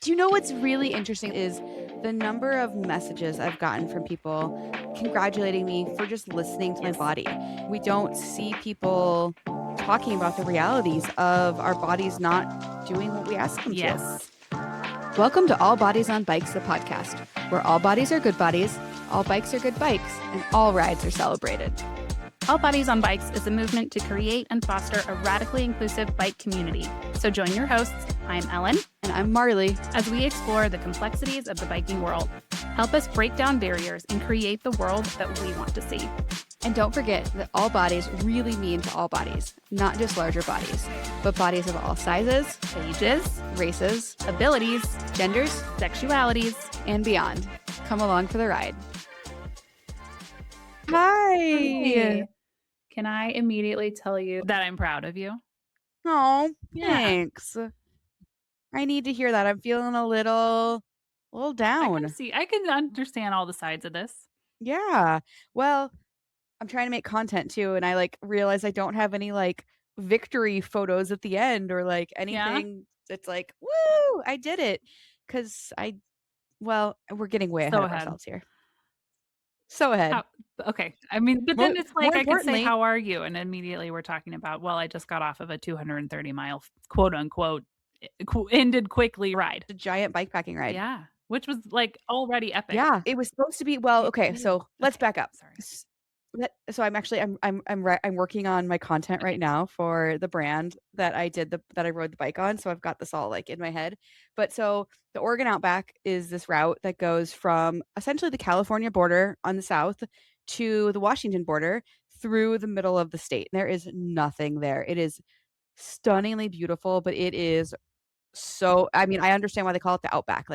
Do you know what's really interesting is the number of messages I've gotten from people congratulating me for just listening to my Yes. body. We don't see people talking about the realities of our bodies not doing what we ask them to. Yes. Welcome to All Bodies on Bikes, the podcast, where all bodies are good bodies, all bikes are good bikes, and all rides are celebrated. All Bodies on Bikes is a movement to create and foster a radically inclusive bike community. So join your hosts, I'm Ellen, And I'm Marley, as we explore the complexities of the biking world. Help us break down barriers and create the world that we want to see. And don't forget that all bodies really mean to all bodies, not just larger bodies, but bodies of all sizes, Ages, races, abilities, genders, sexualities, and beyond. Come along for the ride. Hi. Hey. Can I immediately tell you that I'm proud of you? Oh, Yeah. thanks. I need to hear that. I'm feeling a little down. I can understand all the sides of this. Yeah. Well, I'm trying to make content too, and I realize I don't have any victory photos at the end or anything that's like, woo, I did it. Cause we're getting way ahead of ourselves here. So ahead. Okay. I mean, but More, then it's more like I could say, importantly, "How are you?" And immediately we're talking about, well, I just got off of a 230-mile, quote unquote, ended quickly ride. a giant bikepacking ride. Yeah, which was like already epic. Yeah, it was supposed to be okay, so let's back up. Sorry. So I'm actually I'm working on my content right now for the brand that I rode the bike on, so I've got this all in my head. But so the Oregon Outback is this route that goes from essentially the California border on the south to the Washington border through the middle of the state. There is nothing there. It is stunningly beautiful, but it is I mean, I understand why they call it the Outback.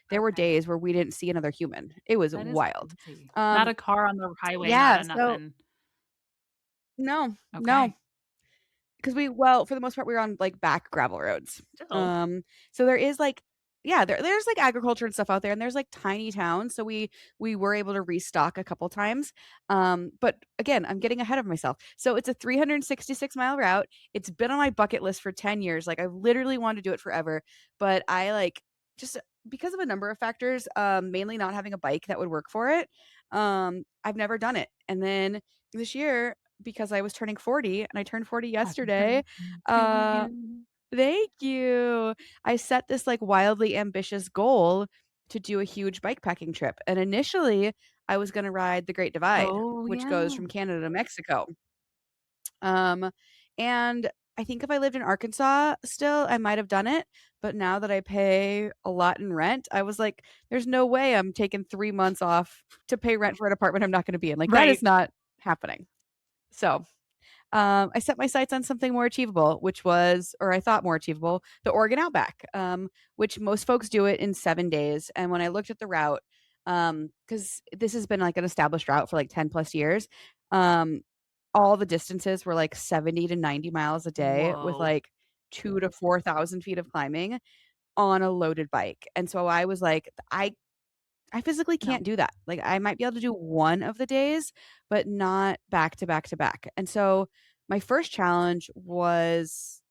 There were days where we didn't see another human. It was That is wild. crazy. Not a car on the highway, Yeah, not a so nothing. no, Okay. because for the most part, we were on back gravel roads. Still. So there is there's agriculture and stuff out there, and there's tiny towns. So we were able to restock a couple times. But again, I'm getting ahead of myself. So it's a 366-mile route. It's been on my bucket list for 10 years. I literally wanted to do it forever, but I just because of a number of factors, mainly not having a bike that would work for it. I've never done it. And then this year, because I was turning 40 and I turned 40 yesterday. Thank you. I set this wildly ambitious goal to do a huge bikepacking trip. And initially, I was going to ride the Great Divide, Oh, which yeah. goes from Canada to Mexico. And I think if I lived in Arkansas still, I might have done it. But now that I pay a lot in rent, I was like, there's no way I'm taking 3 months off to pay rent for an apartment I'm not going to be in. That Right. is not happening. So I set my sights on something more achievable, or I thought more achievable, the Oregon Outback, which most folks do it in 7 days. And when I looked at the route, because this has been an established route for 10 plus years, all the distances were 70 to 90 miles a day with Whoa. 2 to 4,000 feet of climbing on a loaded bike. And so I was like, I physically can't do that. I might be able to do one of the days, but not back to back to back. And so my first challenge was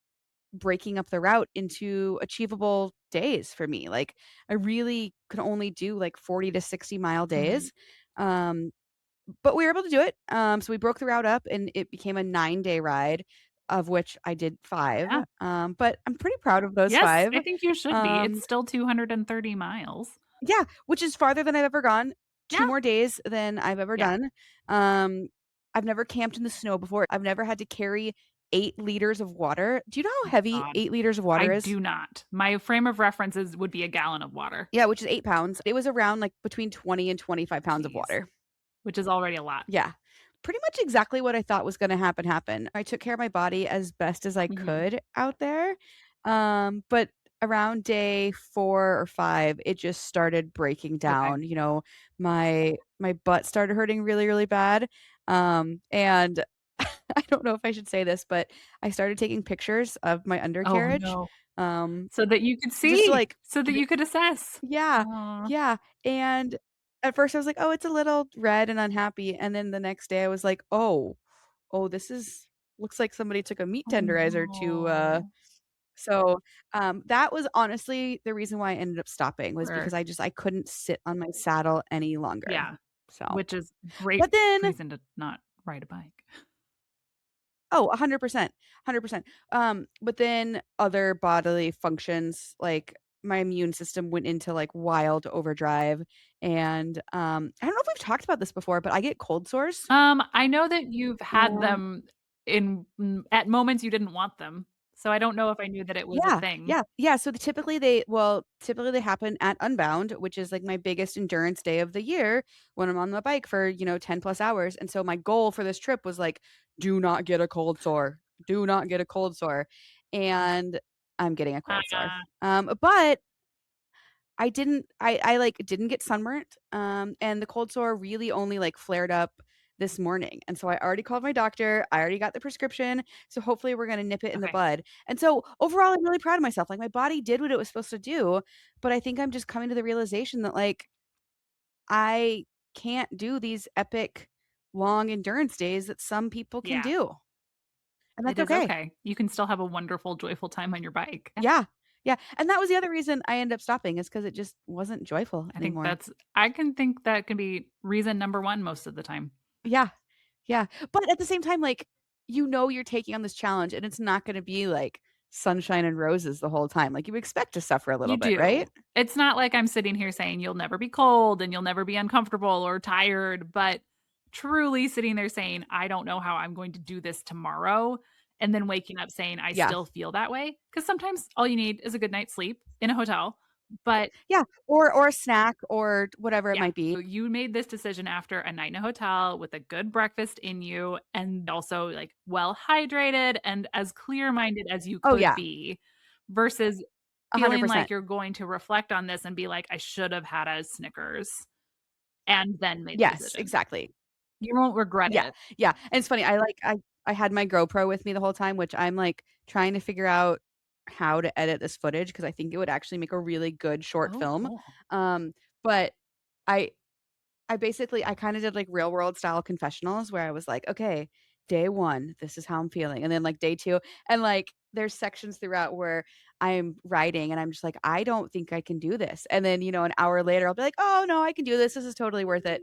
breaking up the route into achievable days for me. I really could only do 40 to 60-mile days. But we were able to do it. So we broke the route up and it became a 9-day ride, of which I did 5. Yeah. But I'm pretty proud of those Yes, 5. I think you should be. It's still 230 miles. Yeah, which is farther than I've ever gone. 2 Yeah. more days than I've ever Yeah. done. I've never camped in the snow before. I've never had to carry 8 liters of water. Do you know how heavy God. 8 liters of water I is? do not. My frame of references would be a gallon of water. Yeah, which is 8 pounds. It was around between 20 and 25 pounds of Jeez. water. Which is already a lot. Yeah. Pretty much exactly what I thought was gonna happen. I took care of my body as best as I could out there. But around day 4 or 5, it just started breaking down. Okay. You know, my butt started hurting really, really bad. And I don't know if I should say this, but I started taking pictures of my Oh, undercarriage. no. Um, So that you could just see, so that you could assess. yeah, Aw. yeah, and at first I was like, "Oh, it's a little red and unhappy," and then the next day I was like, "Oh, this is looks like somebody took a meat Oh, tenderizer to no. So, that was honestly the reason why I ended up stopping was because Or I couldn't sit on my saddle any longer. yeah, So, which is great but then reason to not ride a bike. oh, 100%, 100%. But then other bodily functions, like my immune system went into like wild overdrive. And I don't know if we've talked about this before, but I get cold sores. I know that you've had And them at moments you didn't want them, so I don't know if I knew that it was a yeah, thing. yeah, yeah. So typically they happen at Unbound, which is like my biggest endurance day of the year when I'm on the bike for, 10 plus hours. And so my goal for this trip was like, do not get a cold sore. Do not get a cold sore. And I'm getting a cold sore. Uh, But I didn't get sunburnt, and the cold sore really only, like, flared up this morning, and so I already called my doctor, I already got the prescription, so hopefully we're gonna nip it in the okay. bud, and so, overall, I'm really proud of myself, like, my body did what it was supposed to do, but I think I'm just coming to the realization that, like, I can't do these epic, long endurance days that some people can Yeah, do, and it that's is okay. okay. You can still have a wonderful, joyful time on your bike. Yeah. Yeah, and that was the other reason I ended up stopping is because it just wasn't joyful I think anymore. I can think that can be reason number 1 most of the time. Yeah. Yeah, but at the same time, like, you're taking on this challenge, and it's not gonna be, like, sunshine and roses the whole time, like, you expect to suffer a little You bit, do. right? It's not like I'm sitting here saying you'll never be cold and you'll never be uncomfortable or tired, but truly sitting there saying, "I don't know how I'm going to do this tomorrow," and then waking up saying, "I Yeah. still feel that way," because sometimes all you need is a good night's sleep in a hotel, but Yeah, or a snack or whatever it yeah, might be. you made this decision after a night in a hotel with a good breakfast in you and also, like, well hydrated and as clear-minded as you Oh, could yeah, be versus feeling like 100%. you're going to reflect on this and be like, "I should have had a Snickers," and then made the Yes, decision. exactly. You won't regret Yeah, it. yeah, and it's funny, I had my GoPro with me the whole time, which I'm, like, trying to figure out how to edit this footage because I think it would actually make a really good short Oh, film, cool. but I I kinda did, like, real world style confessionals where I was like, "Okay, day 1, this is how I'm feeling," and then, like, day 2 and, like, there's sections throughout where I'm writing and I'm just like, "I don't think I can do this," and then, an hour later, I'll be like, "Oh, no, I can do this. This is totally worth it."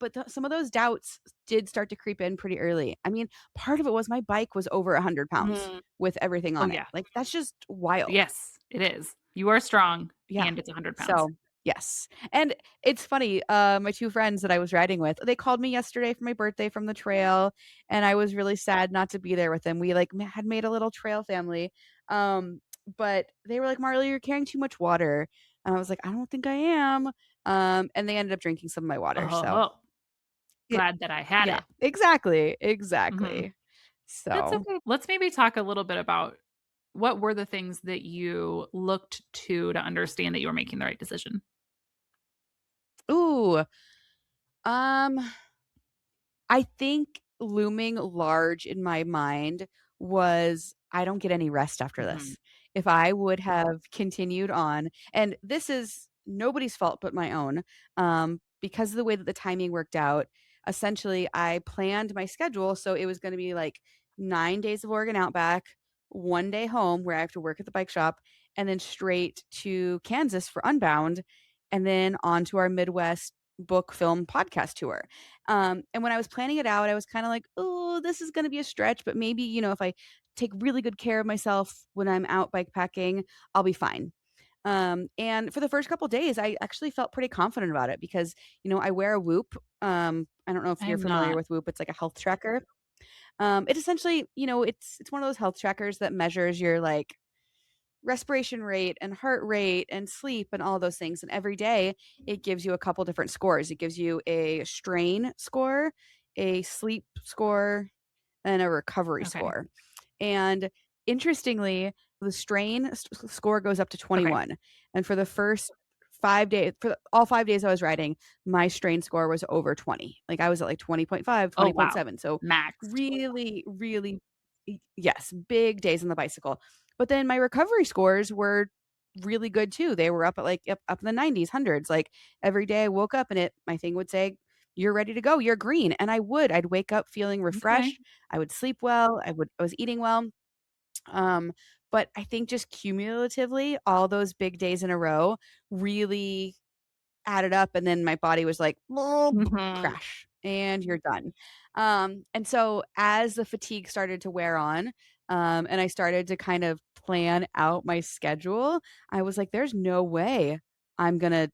But some of those doubts did start to creep in pretty early. I mean, part of it was my bike was over 100 pounds Mm. with everything Oh, on it. yeah. Like, that's just wild. Yes, it is. You are strong, Yeah. and it's 100 pounds. So, yes. And it's funny, my 2 friends that I was riding with, they called me yesterday for my birthday from the trail, and I was really sad not to be there with them. We, like, had made a little trail family, but they were like, "Marley, you're carrying too much water." And I was like, "I don't think I am." And they ended up drinking some of my water, so Oh, it glad that I had yeah, it. exactly, Mhm. exactly. That's So, okay. Let's maybe talk a little bit about what were the things that you looked to understand that you were making the right decision? ooh, um I think looming large in my mind was I don't get any rest after Mhm. this. If I would have continued on, and this is nobody's fault but my own, because of the way that the timing worked out, essentially I planned my schedule so it was going to be like 9 days of Oregon Outback, 1 day home where I have to work at the bike shop, and then straight to Kansas for Unbound, and then on to our Midwest book film podcast tour. And when I was planning it out, I was kind of like, oh, this is going to be a stretch, but maybe, if I take really good care of myself when I'm out bike packing, I'll be fine. And for the first couple days, I actually felt pretty confident about it because, I wear a Whoop. I don't know if I you're am familiar not. with Whoop. It's like a health tracker. It essentially, it's one of those health trackers that measures your like respiration rate and heart rate and sleep and all those things. And every day it gives you a couple different scores. It gives you a strain score, a sleep score, and a recovery Okay. score. And interestingly, the score goes up to Okay. 21. And for the first 5 days, all 5 days I was riding, my strain score was over 20. Like I was at like 20.5, Oh, twenty point wow. seven. So Maxed. really, really, yes, big days on the bicycle. But then my recovery scores were really good too. They were up at like up in the 90s, hundreds. Like every day I woke up and my thing would say, "You're ready to go. You're green." And I'd wake up feeling Okay. refreshed. I would sleep well. I was eating well. Um, but I think just cumulatively, all those big days in a row really added up, and then my body was like, Mhm. crash, and you're done. And so as the fatigue started to wear on, and I started to kind of plan out my schedule, I was like, "There's no way I'm gonna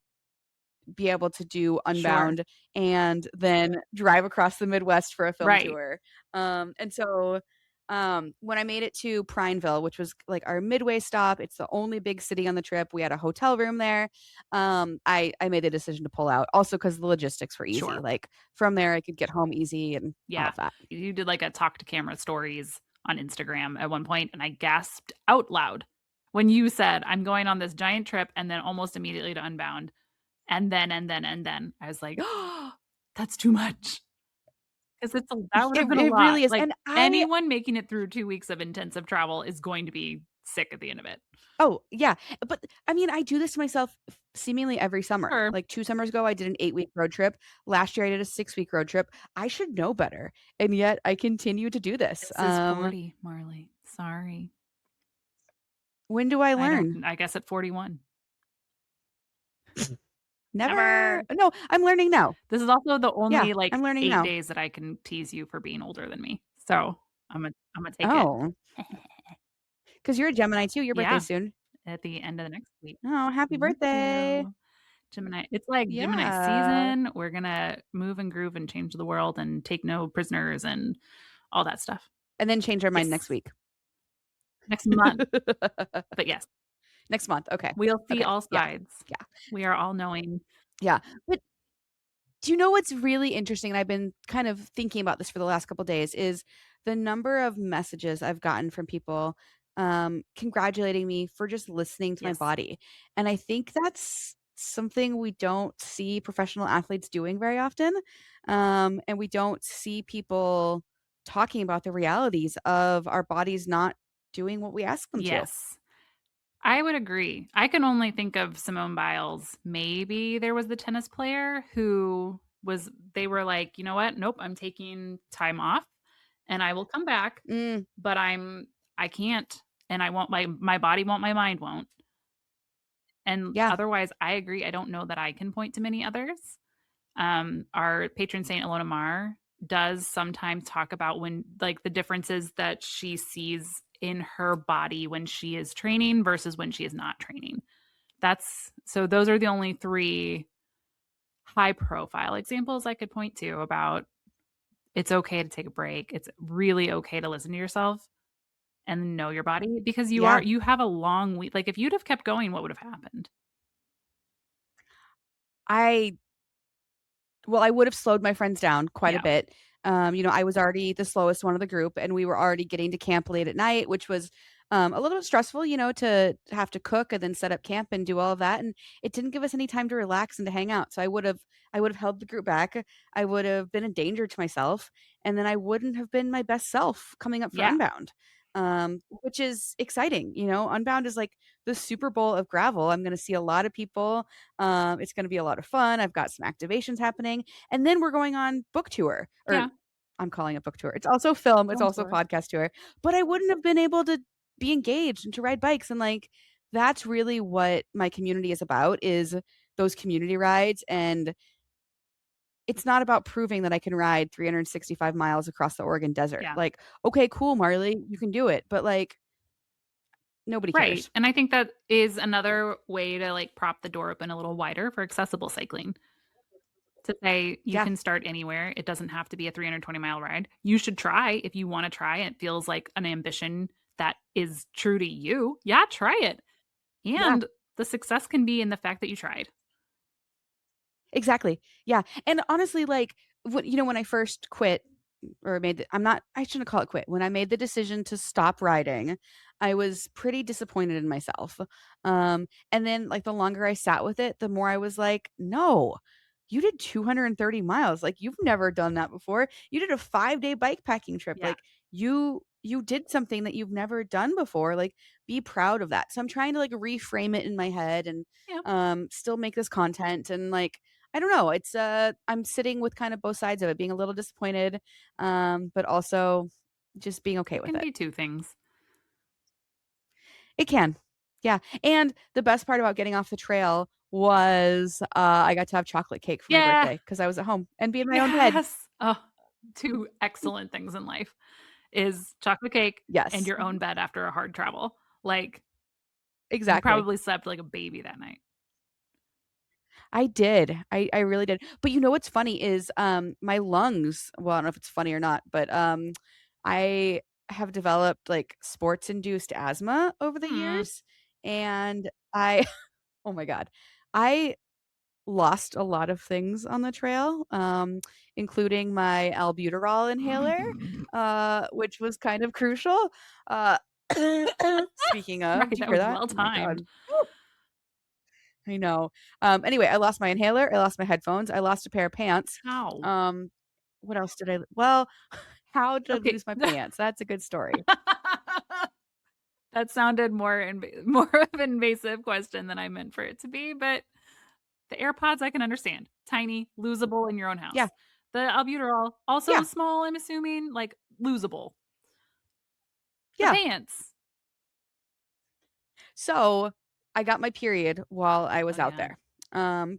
be able to do Sure. Unbound and then drive across the Midwest for a film Right. tour." And so, when I made it to Prineville, which was like our midway stop, it's the only big city on the trip. We had a hotel room there. I made the decision to pull out, also because the logistics were easy. Sure. Like from there, I could get home easy and all Yeah. of that. You did like a talk to camera stories on Instagram at one point, and I gasped out loud when you said, "I'm going on this giant trip," and then almost immediately to Unbound, and then. I was like, "Oh, that's too much." 'Cause that would have been a It lot. really is, Like, and I anyone making it through 2 weeks of intensive travel is going to be sick at the end of it. oh, yeah, but, I mean, I do this to myself seemingly every summer. Sure. Like, 2 summers ago, I did an 8-week road trip. Last year, I did a 6-week road trip. I should know better, and yet I continue to do this. This is 40, Marley. Sorry. When do I I don't learn? I guess at 41. Never. Never. No, I'm learning now. This is also the Yeah, only, like, I'm learning 8 now. days that I can tease you for being older than me. So, Imma take it. Oh, because 'cause you're a Gemini too. Your Yeah, birthday's soon. at the end of the next week. Oh, happy Thank birthday. you. Gemini, it's like Gemini Yeah, season. We're gonna move and groove and change the world and take no prisoners and all that stuff. and then change our mind next Yes, week. next month. But yes, Next month, okay. we'll see Okay, all yeah, sides. yeah, We are all knowing. yeah. But do you know what's really interesting, and I've been kind of thinking about this for the last couple days, is the number of messages I've gotten from people, congratulating me for just listening to my Yes. body, and I think that's something we don't see professional athletes doing very often, and we don't see people talking about the realities of our bodies not doing what we ask them to. Yes. I would agree. I can only think of Simone Biles. Maybe there was the tennis player who was they were like, "You know what? Nope, I'm taking time off and I will come back, Mm, but I can't and I won't my body won't, my mind won't." And yeah, otherwise, I agree. I don't know that I can point to many others. Our patron saint Ilona Maher does sometimes talk about when like the differences that she sees in her body when she is training versus when she is not training. That's so those are the only 3 high profile examples I could point to about it's okay to take a break. It's really okay to listen to yourself and know your body because yeah. you have a long week. Like if you'd have kept going, what would have happened? I Well, I would have slowed my friends down quite a Yeah. bit. I was already the slowest one of the group, and we were already getting to camp late at night, which was, a little bit stressful, to have to cook and then set up camp and do all of that, and it didn't give us any time to relax and to hang out, so I would have held the group back. I would have been a danger to myself, and then I wouldn't have been my best self coming up for Yeah. Unbound, which is exciting. Unbound is like the Super Bowl of gravel. I'm gonna see a lot of people. It's gonna be a lot of fun. I've got some activations happening, and then we're going on book tour, or Yeah. I'm calling it book tour. It's also film, it's Film also tour. podcast tour, but I wouldn't have been able to be engaged and to ride bikes, and, like, that's really what my community is about, is those community rides, and it's not about proving that I can ride 365 miles across the Oregon desert. Yeah. Like, "Okay, cool, Marley, you can do it," but, like, nobody Right, cares. and I think that is another way to, like, prop the door open a little wider for accessible cycling. To say you Yeah, can start anywhere, it doesn't have to be a 320-mile ride. You should try if you wanna try, it feels like an ambition that is true to you. Yeah, try it, yeah. and the success can be in the fact that you tried. Exactly. Yeah, and honestly, like, when I first quit or made the I shouldn't call it quit. When I made the decision to stop riding, I was pretty disappointed in myself. And then, like, the longer I sat with it, the more I was like, "No, you did 230 miles. Like, you've never done that before. You did a 5-day bike packing trip. Yeah, Like, you did something that you've never done before. Like, be proud of that." So I'm trying to, like, reframe it in my head and, yeah, still make this content and, like, I don't know. I'm sitting with kind of both sides of it, being a little disappointed, but also just being okay it with can it. be 2 things. It can. Yeah, and the best part about getting off the trail was, I got to have chocolate cake for my Yeah. birthday because I was at home and be in my own bed. Yes. Oh, 2 excellent things in life is chocolate cake and Yes, your own bed after a hard travel. Like, you exactly. probably slept like a baby that night. I did. I really did. But you know what's funny is, my lungs well, I don't know if it's funny or not, but, I have developed, like, sports-induced asthma over the Hmm. years, and I oh my god. I lost a lot of things on the trail, including my albuterol inhaler, which was kind of crucial. Uh, speaking of, Right, do you that hear was that? well Oh my god. timed. I know. Anyway, I lost my inhaler, I lost my headphones, I lost a pair of pants. How? Um, what else did I well, how did I Okay. lose my pants? That's a good story. That sounded more of an invasive question than I meant for it to be, but the AirPods I can understand. Tiny, losable in your own Yeah, house. The albuterol, also yeah, small, I'm assuming, like, losable. The yeah. pants. So, I got my period while I Oh, was out yeah. there.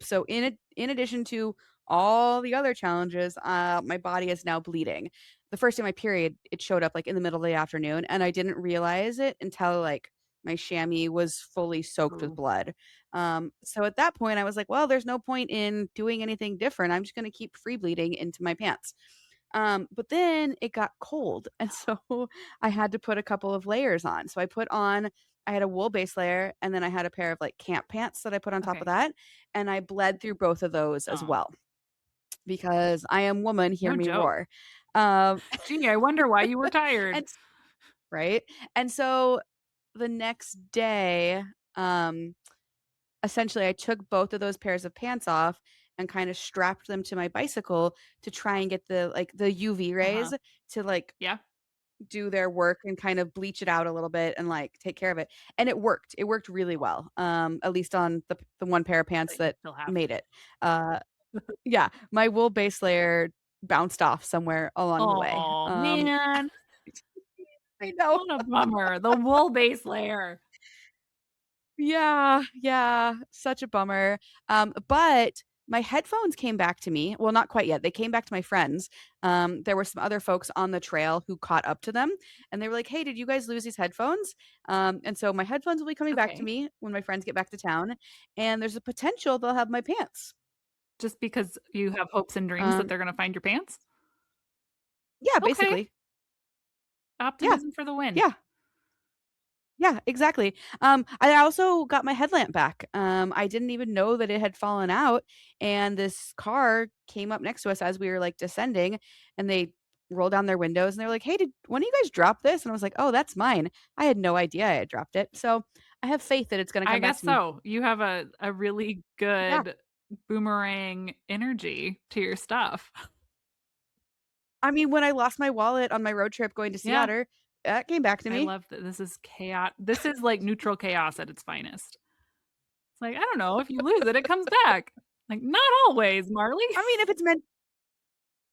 So in addition to all the other challenges, my body is now bleeding. The first day of my period, it showed up, like, in the middle of the afternoon, and I didn't realize it until, like, my chamois was fully soaked with Ooh. blood. So at that point, I was like, "Well, there's no point in doing anything different. I'm just gonna keep free bleeding into my pants." But then it got cold, and so I had to put a couple of layers on. So I had a wool base layer, and then I had a pair of, like, camp pants that I put on top of Okay. that, and I bled through both of those as Oh, well because I am woman, hear no me joke. roar. Um, Gee, I wonder why you were tired. and s right? And so the next day, um, essentially, I took both of those pairs of pants off and kinda strapped them to my bicycle to try and get the UV Uh-huh. rays to, like, Yeah. do their work and kind of bleach it out a little bit and, like, take care of it, and it worked. It worked really well, at least on the one pair of pants But you that still have made it. Uh, yeah, my wool base layer bounced off somewhere along the way. Oh man. I know. What a bummer. The wool base layer. Yeah, yeah, such a bummer. But my headphones came back to me. Well, not quite yet. They came back to my friends. There were some other folks on the trail who caught up to them, and they were like, "Hey, did you guys lose these headphones?" And so my headphones will be coming back to Okay. me when my friends get back to town, and there's a potential they'll have my pants. Just because you have hopes and dreams that Um, they're gonna find your pants? yeah, Okay. basically. Yeah, Optimism for the win. yeah. Yeah, exactly. I also got my headlamp back. I didn't even know that it had fallen out, and this car came up next to us as we were, like, descending, and they rolled down their windows, and they were like, "Hey, did one of you guys drop this?" And I was like, "Oh, that's mine." I had no idea I had dropped it, so I have faith that it's gonna I come back guess to me. so. You have a really Yeah. good boomerang energy to your stuff. I mean, when I lost my wallet on my road trip going to Yeah. Seattle, that came back to I me. love that this is chaos. This is like neutral chaos at its finest. It's like, I don't know, if you lose it, it comes back. Like, not always, Marley. I mean, if it's meant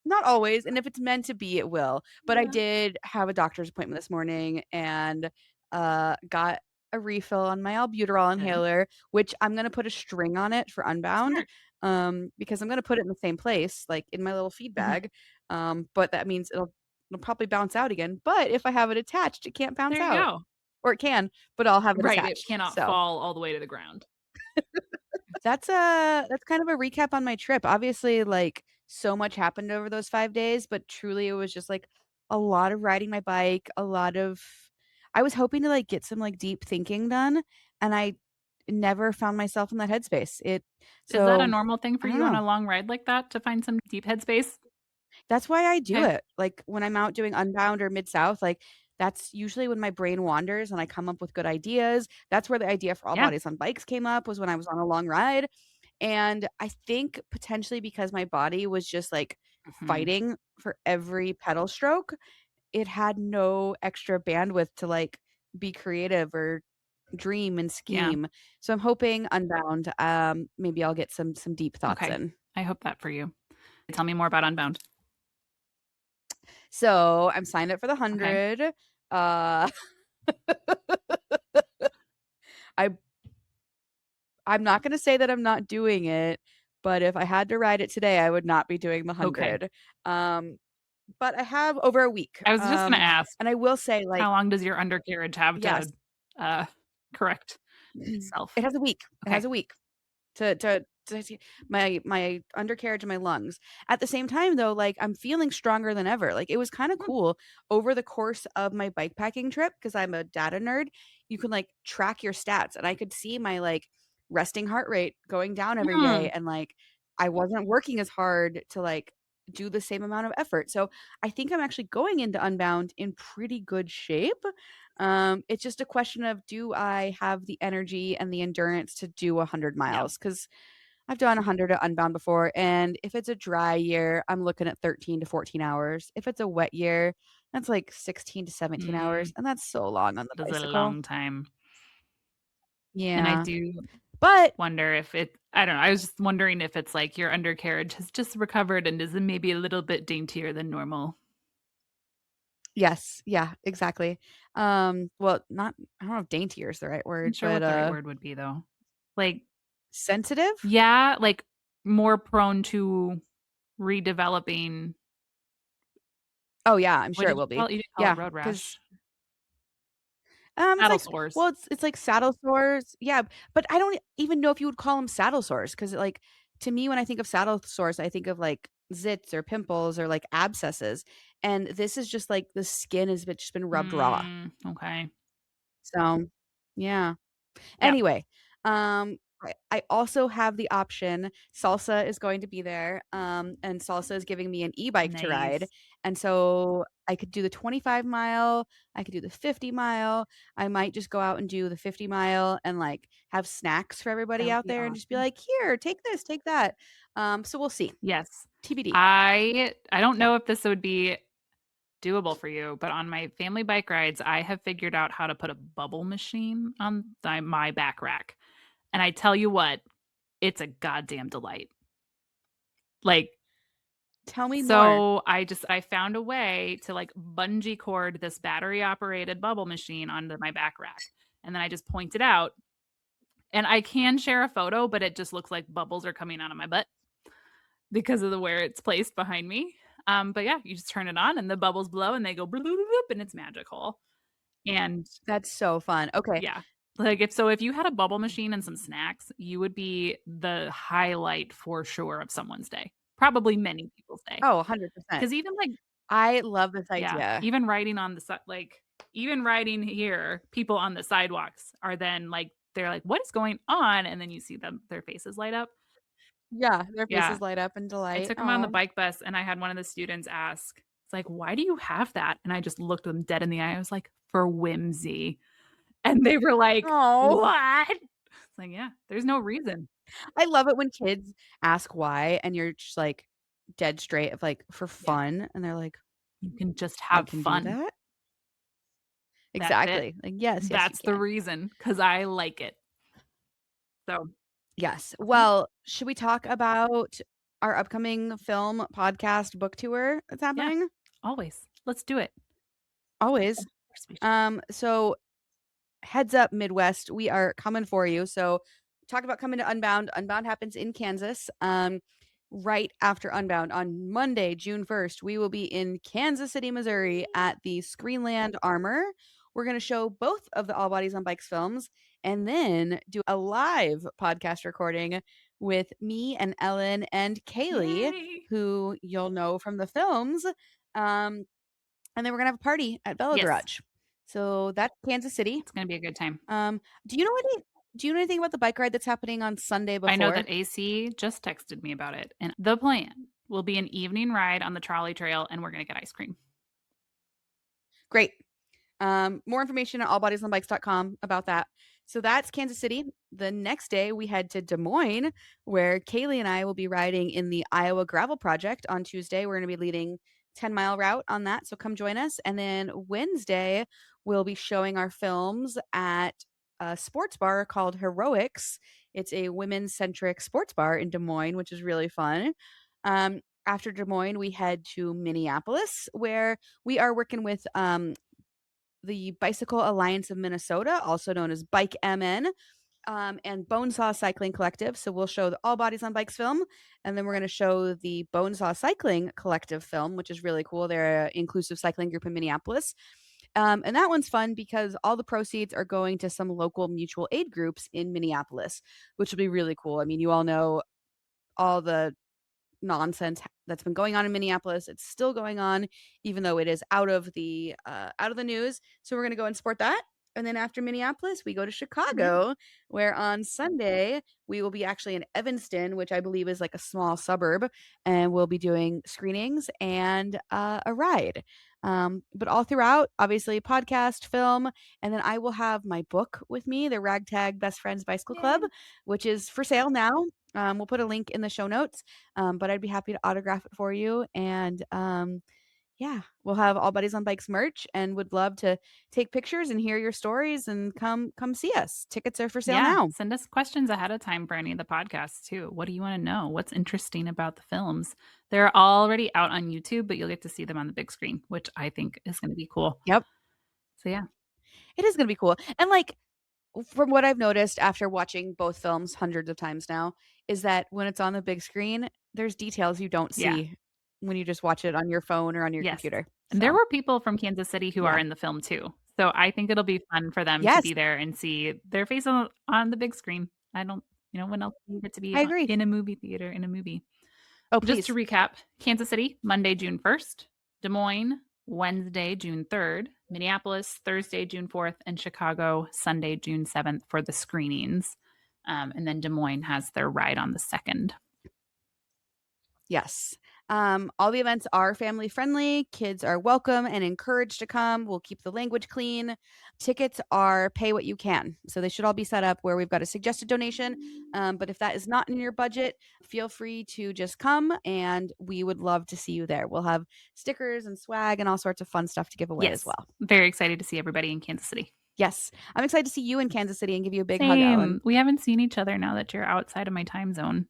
not always, and if it's meant to be, it will. But I Yeah. did have a doctor's appointment this morning and, got a refill on my albuterol Good. inhaler, which I'm gonna put a string on it for Unbound, Smart. because I'm gonna put it in the same place, like, in my little feed Mhm. bag, but that means it'll probably bounce out again, but if I have it attached, it can't bounce There you out. go. Or it can, but I'll have it Right, it attached, cannot so fall all the way to the ground. that's kind of a recap on my trip. Obviously, like, so much happened over those 5 days, but truly it was just, like, a lot of riding my bike, a lot of I was hoping to, like, get some, like, deep thinking done, and I never found myself in that headspace. Is that a So, normal thing for I don't you on know. a long ride like that to find some deep headspace? That's why I do Okay. it. Like, when I'm out doing Unbound or Mid-South, like, that's usually when my brain wanders and I come up with good ideas. That's where the idea for All Yeah. Bodies on Bikes came up was when I was on a long ride. And I think potentially because my body was just, like, Mhm. fighting for every pedal stroke, it had no extra bandwidth to, like, be creative or dream and Yeah. scheme. So I'm hoping Unbound, maybe I'll get some deep thoughts Okay. in. I hope that for you. Tell me more about Unbound. So I'm signed up for the Okay. 100. Uh I I'm not gonna say that I'm not doing it, but if I had to ride it today, I would not be doing the Okay. 100. Um, but I have over a week, I was just gonna ask, and I will say, like how long does your undercarriage have yes. to, uh, correct itself? It has a week. It has Okay. a week. To see my undercarriage and my lungs. At the same time, though, like, I'm feeling stronger than ever. Like, it was kinda Mm, cool over the course of my bike packing trip because 'cause I'm a data nerd, you can, like, track your stats, and I could see my, like, resting heart rate going down every day, mm, and, like, I wasn't working as hard to, like, do the same amount of effort. So, I think I'm actually going into Unbound in pretty good shape. It's just a question of, do I have the energy and the endurance to do 100 yeah. miles? Because I've done 100 at Unbound before, and if it's a dry year, I'm looking at 13 to 14 hours. If it's a wet year, that's like 16 to 17 hours, Mm, and that's so long on the that's a bicycle. long time, and I Yeah, do but wonder if it I don't know, I was just wondering if it's like your undercarriage has just recovered and is maybe a little bit daintier than normal. yes, yeah, exactly. Well, not I don't know if daintier is the right I'm word, sure but, what the right word would be, though. Like, sensitive? yeah, like, more prone to redeveloping Oh, yeah, I'm what sure it did you will call be. it? You didn't call it Yeah, road because. rash. It's Saddle like sores. well, it's like saddle sores, yeah, but I don't even know if you would call them saddle sores because, like, to me, when I think of saddle sores, I think of, like, zits or pimples or, like, abscesses, and this is just, like, the skin has been just been rubbed raw. Okay. So, yeah. Yeah, Anyway, I also have the option Salsa is going to be there, and Salsa is giving me an e-bike to ride, nice. and so I could do the 25 mile, I could do the 50 mile, I might just go out and do the 50 mile and, like, have snacks for everybody That would out be there and just be awesome. like, "Here, take this, take that." So we'll see. Yes. TBD. I don't Yeah. know if this would be doable for you, but on my family bike rides, I have figured out how to put a bubble machine on my back rack, and I tell you what, it's a goddamn delight. Like, Tell me more. so I found a way to, like, bungee cord this battery operated bubble machine onto my back rack, and then I just point it out, and I can share a photo, but it just looks like bubbles are coming out of my butt because of the where it's placed behind me. But yeah, you just turn it on and the bubbles blow and they go bloop, bloop, bloop, and it's magical. And That's so fun. Okay. yeah, like if you had a bubble machine and some snacks, you would be the highlight for sure of someone's day. Probably many people's day. Oh, 100%. Because even like I love this yeah, idea. even riding on the like even riding here, people on the sidewalks are then like they're like, "What is going on?" And then you see them their faces light up. Yeah, their Yeah. faces light up in I delight. took him on the Oh. bike bus, and I had one of the students ask, it's like, "Why do you have that?" And I just looked them dead in the eye. I was like, "For whimsy." And they were like, Oh. "What?" It's like, "Yeah, there's no reason." I love it when kids ask why, and you're just, like, dead straight of, like, "For Yeah, fun," and they're like, you can just "I have can do fun. that?" That's it. Exactly. Like, "Yes, yes, you That's the can." reason, because I like it. So, Yes. yeah, Well, should we talk about our upcoming film, podcast, book tour that's yeah, happening? always. Let's do it. Of Always. course we should. So heads up Midwest, we are coming for you. So talk about coming to Unbound. Unbound happens in Kansas. Right after Unbound on Monday, June 1st, we will be in Kansas City, Missouri at the Screenland Armor. We're going to show both of the All Bodies on Bikes films and then do a live podcast recording with me and Ellen and Kailey, Yay. who you'll know from the films. Um, and then we're gonna have a party at Velo Yes, Garage. So that's Kansas City. it's gonna be a good time. Um, do you know anything about the bike ride that's happening on Sunday I know before? that AC just texted me about it, and the plan will be an evening ride on the trolley trail, and we're gonna get ice cream. Great. More information at allbodiesonbikes.com about that. So that's Kansas City. The next day we head to Des Moines, where Kailey and I will be riding in the Iowa Gravel Project on Tuesday. We're going to be leading 10-mile route on that. So come join us. And then Wednesday, we'll be showing our films at a sports bar called Heroics. It's a women's centric sports bar in Des Moines, which is really fun. After Des Moines, we head to Minneapolis, where we are working with the Bicycle Alliance of Minnesota, also known as BikeMN, and Bonesaw Cycling Collective. So we'll show the All Bodies on Bikes film, and then we're going to show the Bonesaw Cycling Collective film, which is really cool. They're an inclusive cycling group in Minneapolis. And that one's fun because all the proceeds are going to some local mutual aid groups in Minneapolis, which will be really cool. I mean, you all know all the nonsense that's been going on in Minneapolis. It's still going on, even though it is out of the news. So we're gonna go and support that. And then after Minneapolis, we go to Yeah. Chicago, where on Sunday we will be actually in Evanston, which I believe is like a small suburb, and we'll be doing screenings and a ride. But all throughout, obviously, podcast, film, and then I will have my book with me, the Ragtag Best Friends Bicycle Club, Yay. which is for sale now. We'll put a link in the show notes, but I'd be happy to autograph it for you. And yeah, we'll have All Buddies on Bikes merch, and would love to take pictures and hear your stories and come see us. Tickets are for sale Yeah, now. send us questions ahead of time for any of the podcasts too. What do you wanna know? What's interesting about the films? They're already out on YouTube, but you'll get to see them on the big screen, which I think is gonna be cool. Yep, So, yeah. it is gonna be cool. And like from what I've noticed after watching both films hundreds of times now, is that when it's on the big screen, there's details you don't Yeah. see when you just watch it on your phone or on your Yes. computer. And there So were people from Kansas City who are yeah, in the film too. So I think it'll be fun for them to yes, be there and see their face on the big screen. I don't when else do you get to be I agree. in a movie theater in a movie? Oh, Just to please. recap, Kansas City, Monday, June 1st, Des Moines, Wednesday, June 3rd, Minneapolis, Thursday, June 4th, and Chicago, Sunday, June 7th for the screenings. And then Des Moines has their ride on the 2nd. Yes. All the events are family friendly. Kids are welcome and encouraged to come. We'll keep the language clean. Tickets are pay what you can. So they should all be set up where we've got a suggested donation. But if that is not in your budget, feel free to just come, and we would love to see you there. We'll have stickers and swag and all sorts of fun stuff to give away as Yes. well. Very excited to see everybody in Kansas City. Yes. I'm excited to see you in Kansas City and give you a big hug, Same. Ellen. We haven't seen each other now that you're outside of my time zone.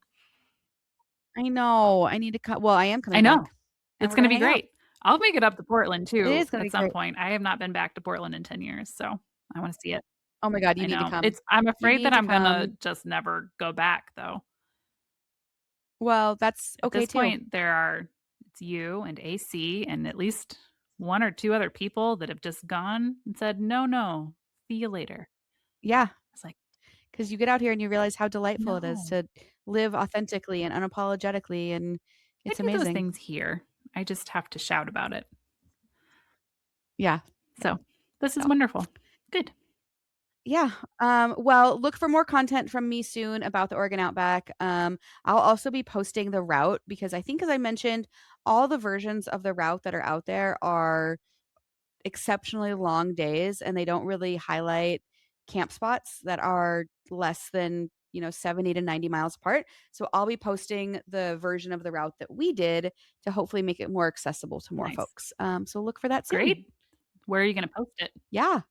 I know. I need to come. Well, I am I coming know. back, and It's we're going going to to be hang out. great. I'll make it up to Portland It too is going to at be some great. point. I have not been back to Portland in 10 years, so I want to see it. Oh my God. You I need to know. come. I'm You afraid that need to I'm gonna come. just never go back though. Well, that's At okay this too. point, it's you and AC and at least 1 or 2 other people that have just gone and said, "No, no, see you later." Yeah, It's like, because you get out here and you realize how delightful it is "No." to live authentically and unapologetically, and I it's do those amazing. things here. I just have to shout about it. Yeah. So, this is So, wonderful. Good. yeah. Well, look for more content from me soon about the Oregon Outback. I'll also be posting the route because I think, as I mentioned, all the versions of the route that are out there are exceptionally long days, and they don't really highlight camp spots that are less than 70 to 90 miles apart. So I'll be posting the version of the route that we did to hopefully make it more accessible to more Nice. folks. So look for that soon. Great. Where are you gonna post it? Yeah.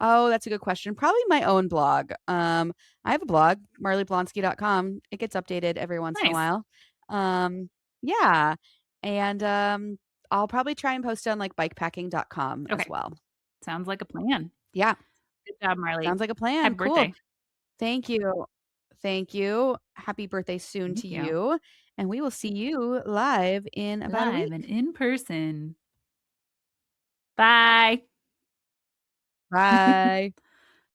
Oh, that's a good question. Probably my own blog. I have a blog, marleyblonsky.com. It gets updated every once in a Nice. while. Yeah. And I'll probably try and post it on like bikepacking.com as Okay. well. Sounds like a plan. Yeah. Good job, Marley. Sounds like a plan. Happy Cool. birthday. Thank you. Thank you. Happy birthday soon to Thank you. you. And we will see you live in about a Live and week. in person. Bye. Bye.